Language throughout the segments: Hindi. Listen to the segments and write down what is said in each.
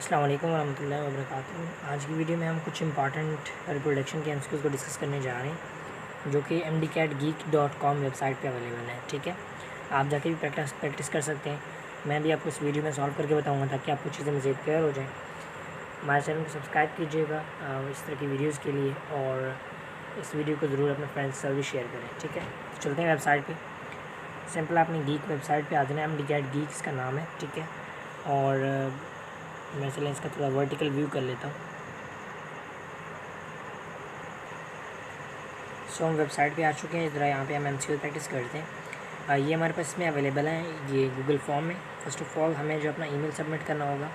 अस्सलाम वालेकुम वरहमतुल्लाहि वबरकातुहू। आज की वीडियो में हम कुछ इंपॉर्टेंट रिप्रोडक्शन के एमसीक्यूज़ को डिस्कस करने जा रहे हैं जो कि mdcat.com वेबसाइट पे अवेलेबल है। ठीक है, आप जाके भी प्रैक्टिस कर सकते हैं। मैं भी आपको इस वीडियो में सॉल्व करके बताऊंगा ताकि आपको चीज़ें मज़ीद क्लियर हो जाएँ। हमारे चैनल को सब्सक्राइब कीजिएगा इस तरह की वीडियोज़ के लिए, और इस वीडियो को ज़रूर अपने फ्रेंड्स से भी शेयर करें। ठीक है, चलते हैं वेबसाइट पर। सिंपल आपने गीक वेबसाइट पर आ जाना है। mdcat गीक इसका नाम है। ठीक है, और मैं चलें इसका थोड़ा वर्टिकल व्यू कर लेता हूँ। सो हम वेबसाइट पे आ चुके हैं। इधर यहाँ पे हम एमसीक्यू प्रैक्टिस करते हैं। ये हमारे पास इसमें अवेलेबल है, ये गूगल फॉर्म में। फ़र्स्ट ऑफ़ ऑल हमें जो अपना ईमेल सबमिट करना होगा,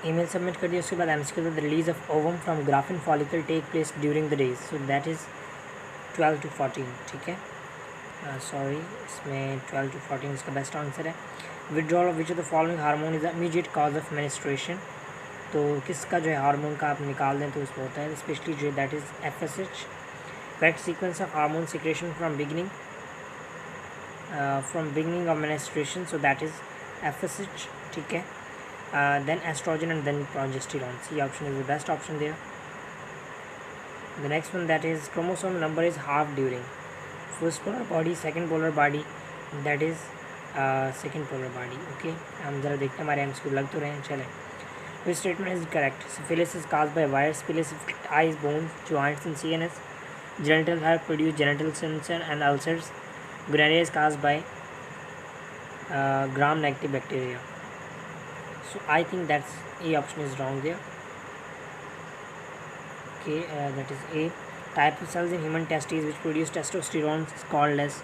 ईमेल सबमिट कर दिया। उसके बाद MCQ the release of ovum from Graafian follicle take place during the days, so that is 12 to 14। ठीक है, सॉरी, इसमें 12 to 14 इसका बेस्ट आंसर है। Withdrawal of which of the following hormone is the immediate cause of menstruation, तो किसका जो है हार्मोन का आप निकाल दें तो उसमें होता है, स्पेशली जो that is FSH। Correct sequence of hormone secretion from beginning of menstruation, so that is FSH। ठीक है, then oestrogen and then progesterone, C option is the best option there. The next one that is chromosome number is half during first polar body, second polar body, that is second polar body. Okay, हम ज़रा देखते हैं हमारे एमसीक्यू लग तो रहे हैं। चलें, which statement is correct? Syphilis is caused by virus. Syphilis affects eyes, bones, joints, and CNS. Genital hair produce genital cancer and ulcers. Gonorrhea is caused by gram-negative bacteria. So I think that's A option is wrong there. Okay, that is A. Type of cells in human testes which produce testosterone is called as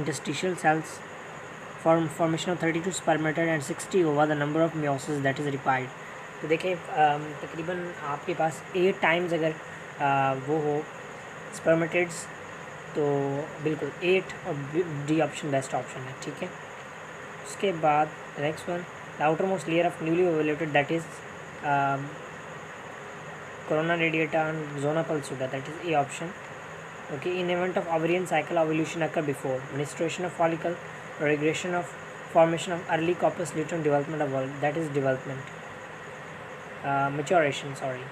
interstitial cells. Formation of 32 spermatid and 60 ova, the number of meiosis that is required. तो देखें तकरीबन आपके पास 8 टाइम्स अगर वो हो स्पर्मेटिड्स, तो बिल्कुल 8 और डी ऑप्शन बेस्ट ऑप्शन है। ठीक है, उसके बाद next one, the outer most layer of newly ovulated that is corona radiata and zona pellucida, that is a option. Okay, in event of ovarian cycle ovulation occur before menstruation of follicle, regression of formation of early corpus luteum, development of valve, that is development. Maturation, sorry,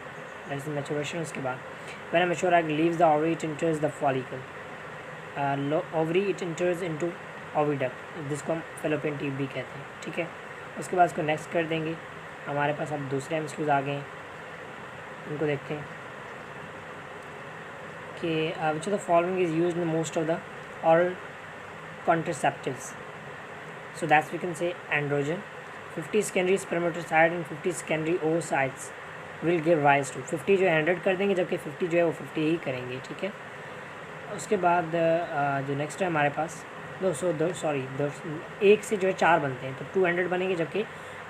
that is the maturation. उसके बाद when a mature egg leaves the ovary it enters the follicle, ovary it enters into oviduct, जिसको हम fallopian tube भी कहते हैं। ठीक है, उसके बाद इसको नेक्स्ट कर देंगे। हमारे पास अब दूसरे एमसीक्यूज़ आ गए हैं, उनको देखते हैं कि which of the following is used in most of the oral contraceptives, so that's we can say androgen. 50 secondary spermatocyte and 50 secondary oocytes will give rise to, 50 जो है 100 कर देंगे, जबकि 50 जो है वो 50 ही करेंगे। ठीक है, उसके बाद जो नेक्स्ट है हमारे पास 200 एक से जो है 4 बनते हैं, तो 200 बनेंगे, जबकि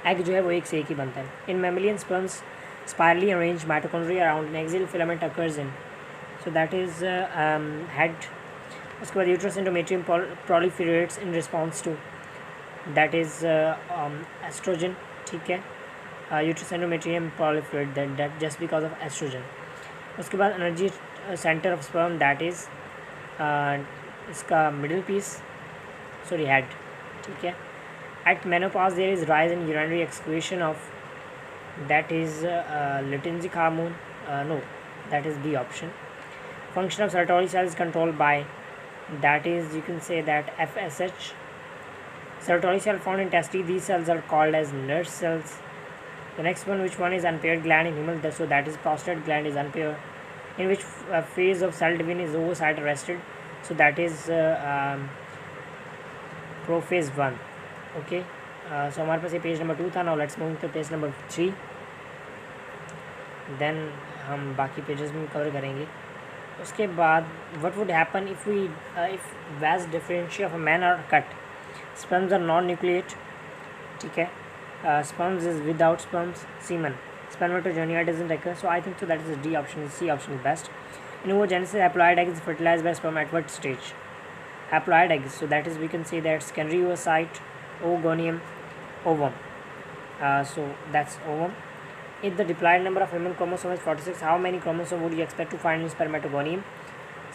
एग जो है वो एक से एक ही बनता है। In mammalian sperms spirally arrange mitochondria around an axial filament occurs in, so that is head. उसके बाद uterus endometrium proliferates in response to, that is estrogen. ठीक है, uterus endometrium proliferate that just because of estrogen. उसके बाद energy centre of sperm, that is इसका मिडिल पीस, सॉरी हेड। ठीक है, at menopause there is rise in urinary excretion of, that is luteinizing hormone, no, that is B option. Function of Sertoli cells controlled by, that is you can say that FSH. Sertoli cell found in testes, these cells are called as nurse cells. The next one, which one is unpaired gland in human, so that is prostate gland is unpaired. In which phase of cell division is oocyte arrested, so that is prophase 1. Okay, so हमारे पास ये पेज नंबर 2 था। now let's move to page number 3, then हम बाकी पेजेस भी कवर करेंगे। उसके बाद what would happen if vas differentia of a man are cut, sperms are non-nucleate। ठीक है, sperms is without sperms, semen, spermatogonia doesn't occur, so I think so that is D option, C option is best। In oogenesis haploid egg is fertilized by sperm at what stage? Haploid eggs, so that is we can say that secondary oocyte, oogonium, ovum, so that's ovum। If the diploid number of human chromosome is 46, how many chromosomes would you expect to find in spermatogonium?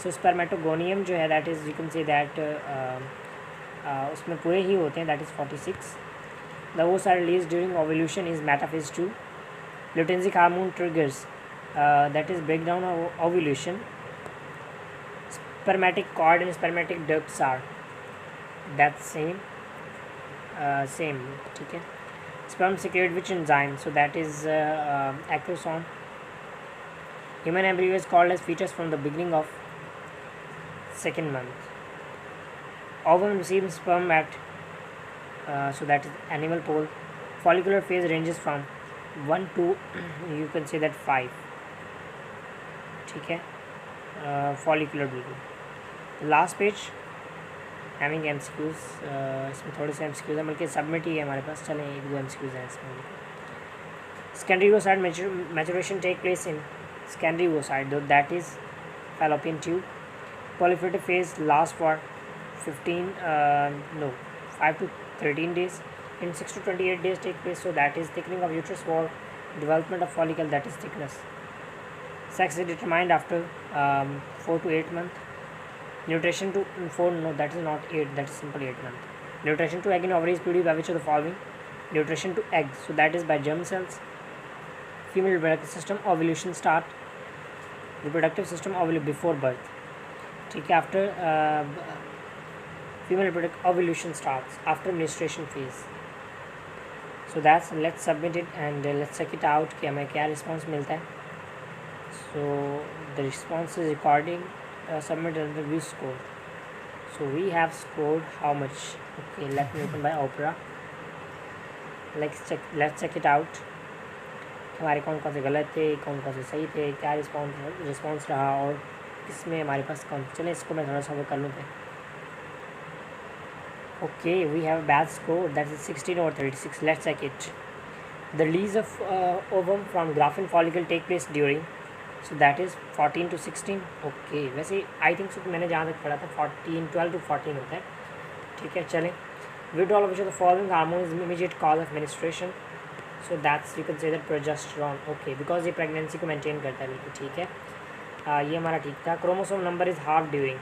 So spermatogonium जो है that is you can say that उसमें पूरे ही होते हैं, that is 46। The oocyte released during ovulation is metaphase 2. Luteinizing hormone triggers that is breakdown of ovulation. Spermatic cord and spermatic ducts are that same. ठीक है. Sperm secrete which enzyme? So that is acrosome. Human embryo is called as fetus from the beginning of second month. Ovum receives sperm at so that is animal pole. Follicular phase ranges from 1 to you can say that 5. ठीक है. Follicular bleeding. Last page having MCQs. इसमें थोड़े से MCQs हैं बल्कि सबमिट ही है हमारे पास. चलें एक दो MCQs हैं इसमें. Secondary oocyte maturation take place in secondary oocyte, though that is fallopian tube. Proliferative phase lasts for 5 to 13 days. In 6 to 28 days take place, so that is thickening of uterus wall, development of follicle, that is thickness. Sex is determined after 4 to 8 months. Nutrition to 4, no, that is not 8, that is simply 8 months. Nutrition to egg in ovary is produced by which of the following? Nutrition to egg, so that is by germ cells. Female reproductive system ovulation start. Reproductive system ovulate before birth. ठीक है. After female reproductive ovulation starts after menstruation phase. So that's, let's submit it and let's check it out कि हमें क्या response मिलता है. So the response is recording. Submit and review score. So we have scored how much? Okay, let me open by Opera. Let's check it out. हमारे कौन कौन से गलत थे, कौन कौन से सही थे, क्या रिस्पॉन्स रहा और किसमें हमारे पास कौन. चलें इसको मैं थोड़ा सा वो कर लूँ. Okay, we have a bad score, that is 16 over 36. Let's check it. The release of ovum from Graafian follicle take place during, so that is 14 to 16. Okay, वैसे आई थिंक सो मैंने जहाँ तक पढ़ा था 12 to 14 होता है. ठीक है. चलें. Withdrawal of which of the following hormone is immediate cause of menstruation? So that's you can say that progesterone. Okay, because ये प्रेगनेंसी को मेंटेन करता है. बिल्कुल ठीक है. ये हमारा ठीक था. Chromosome number is half during,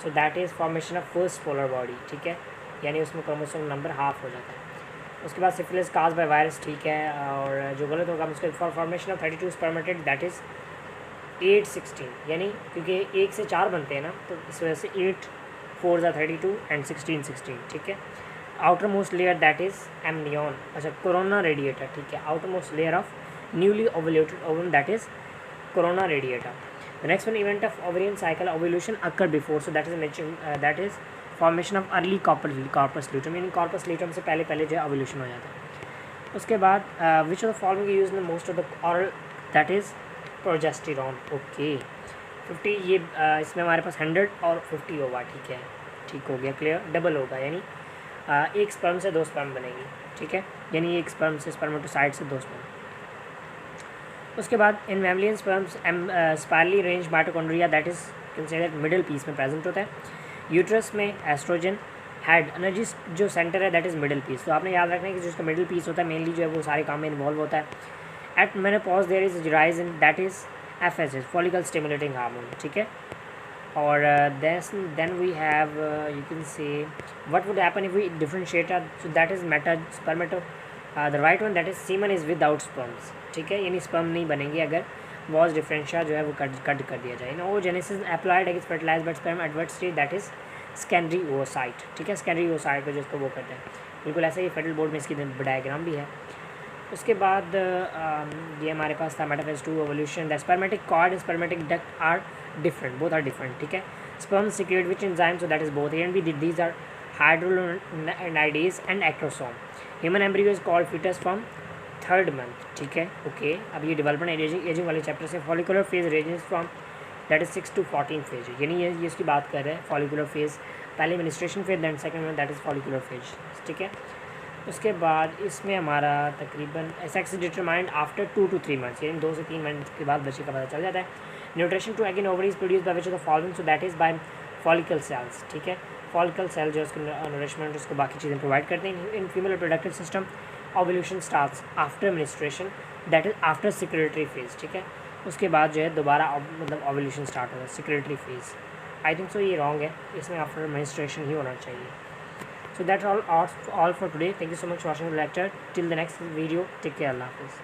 so that is formation of first polar body. ठीक है, यानी उसमें क्रोमोसोम नंबर हाफ हो जाता है. उसके बाद सिफिलिस काज बाय वायरस. ठीक है. और जो गलत होगा उसके for formation of 32 spermatid, that is 8-16, यानी क्योंकि 1 से 4 बनते हैं ना, तो इस वजह से 8 4 32 एंड 16. ठीक है. Outer most layer that is amnion. अच्छा, कोरोना रेडिएटर. ठीक है. Outer most layer of newly ovulated ovum, that is corona radiata. The next one event of ovarian cycle ovulation occur before, so that is mention, that is formation of early corpus luteum, यानी कॉर्पस ल्यूटम से पहले जो है ओवुलेशन हो जाता है. उसके बाद which of the following use in most of the oral, that is progesterone. Okay. 50 ये इसमें हमारे पास 100 और 50 होगा. ठीक है. ठीक हो गया. क्लियर. डबल होगा, यानी एक स्पर्म से 2 स्पर्म बनेगी. ठीक है, यानी एक स्पर्म से स्पर्मेटोसाइट से 2 स्पर्म. उसके बाद in mammalian sperms spirally range mitochondria, that is considered middle piece में प्रेजेंट होता है. यूट्रस में एस्ट्रोजन हेड एनर्जी जो सेंटर है, दैट इज़ मिडिल पीस. तो आपने याद रखना है कि जिसका मिडिल पीस होता है मेनली जो है वो सारे काम में इन्वॉल्व होता है. At menopause there is rise in, that is FSH, follicle stimulating hormone. ठीक है. और then we have you can say what would happen if we differentiate, so that is spermato, the right one, that is semen is without sperms. ठीक है, यानी स्पर्म नहीं बनेंगे अगर वॉज डिफरेंशिया जो है वो कट कर दिया जाए. Oogenesis applied egg fertilize but sperm advert stage, that is secondary oocyte. ठीक है, सेकेंडरी oocyte को जिसको वो करते हैं. बिल्कुल ऐसा ही फेडरल बोर्ड में इसकी डायग्राम भी है. उसके बाद ये हमारे पास था metaphase 2 evolution. The spermatic cord and spermatic duct are different, both are different. ठीक है. Sperm secrete which enzyme, so that is both and B, these are hydrolases and acrosome. Human embryo is called foetus from 3rd month. ठीक है. ओके. अब ये डेवलपमेंट एजिंग वाले चैप्टर से follicular phase ranges from, that is 6 to 14 phase, यानी ये इसकी बात कर रहे हैं. फॉलिकुलर फेज पहले मिनिस्ट्रेशन फेज, दैन सेकंड में दैट इज़ फॉलिकुलर फेज. ठीक है. उसके बाद इसमें हमारा तकरीबन sex determined after 2 to 3 months, यानी 2 से 3 महीने के बाद बच्चे का पता चल जाता है. Nutrition to egg in ovaries produce by which of the following, so that is by follicle cells. ठीक है. फॉलिकल सेल जो उसको नरिशमेंट उसको बाकी चीज़ें प्रोवाइड करते हैं. In female reproductive system ovulation starts after menstruation, that is after secretory phase. ठीक है. उसके बाद जो है दोबारा मतलब ओवुलेशन स्टार्ट होता है, secretary phase. I think so ये रॉन्ग है, इसमें आफ्टर मिनिस्ट्रेशन ही होना चाहिए. So that's all for today. Thank you so much for watching the lecture. Till the next video, take care. Allah Hafiz.